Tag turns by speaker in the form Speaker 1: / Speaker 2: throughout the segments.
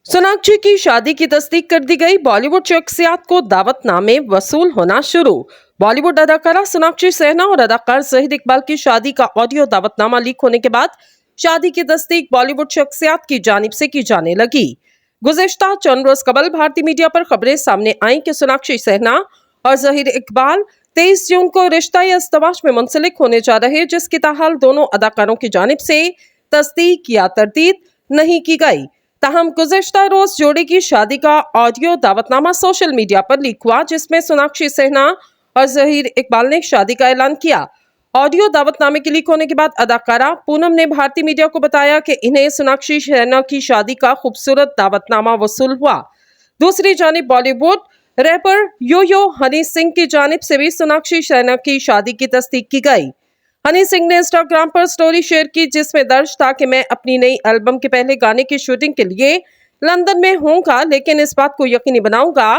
Speaker 1: सोनाक्षी की शादी की तस्दीक कर दी गई। बॉलीवुड शख्सियात को दावतनामे वसूल होना शुरू। बॉलीवुड अदाकारा सोनाक्षी सिन्हा और अदाकार ज़हीर इकबाल की शादी का ऑडियो दावतनामा लीक होने के बाद शादी की तस्दीक बॉलीवुड शख्सियात की जानिब से की जाने लगी। गुज़िश्ता चंद रोज कबल भारतीय मीडिया पर खबरें सामने आई कि सोनाक्षी सिन्हा और ज़हीर इकबाल 23 जून को रिश्ता अज़दवाज में मुंसलिक होने जा रहे, जिसकी ताहाल दोनों अदाकारों की जानिब से तस्दीक या तरदीद नहीं की गई। ताहम गुज़िश्ता रोज जोड़ी की शादी का ऑडियो दावतनामा सोशल मीडिया पर लीक हुआ, जिसमें सोनाक्षी सिन्हा और ज़हीर इकबाल ने शादी का ऐलान किया। ऑडियो दावतनामे के लीक होने के बाद अदाकारा पूनम ने भारतीय मीडिया को बताया कि इन्हें सोनाक्षी सिन्हा की शादी का खूबसूरत दावतनामा वसूल हुआ। दूसरी जानिब बॉलीवुड रैपर यो यो हनी सिंह की जानिब से भी सोनाक्षी सिन्हा की शादी की तस्दीक की गई। हनी सिंह ने इंस्टाग्राम पर स्टोरी शेयर की, जिसमें दर्ज था कि मैं अपनी नई एल्बम के पहले गाने की शूटिंग के लिए लंदन में हूँगा, लेकिन इस बात को यकीनी बनाऊंगा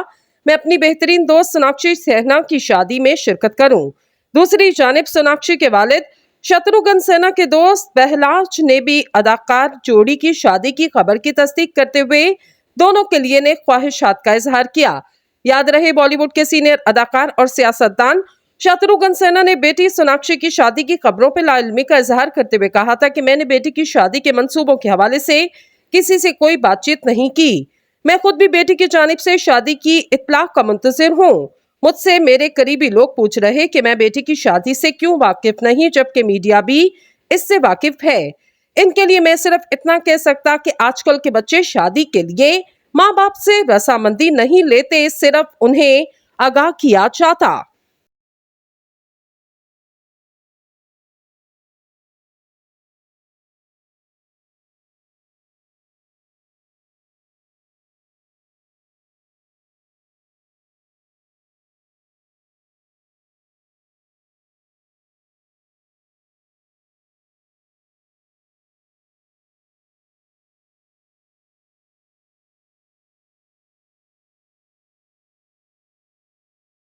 Speaker 1: मैं अपनी बेहतरीन दोस्त सोनाक्षी सिन्हा की शादी में शिरकत करूं। दूसरी जानिब सोनाक्षी के वालिद शत्रुघ्न सिन्हा के दोस्त बहलाज ने भी अदाकार जोड़ी की शादी की खबर की तस्दीक करते हुए दोनों के लिए नेक ख्वाहिशात का इजहार किया। याद रहे, बॉलीवुड के सीनियर अदाकार और सियासतदान शत्रुघ्न सिन्हा ने बेटी सोनाक्षी की शादी की खबरों पर लाइल्मी का इजहार करते हुए कहा था कि मैंने बेटी की शादी के मंसूबों के हवाले से किसी से कोई बातचीत नहीं की। मैं खुद भी बेटी की जानिब से शादी की इत्तलाक का मुंतजिर हूँ। मुझसे मेरे करीबी लोग पूछ रहे कि मैं बेटी की शादी से क्यों वाकिफ नहीं, जबकि मीडिया भी इससे वाकिफ है। इनके लिए मैं सिर्फ इतना कह सकता कि आजकल के बच्चे शादी के लिए माँ बाप से रजामंदी नहीं लेते, सिर्फ उन्हें आगाह किया जाता।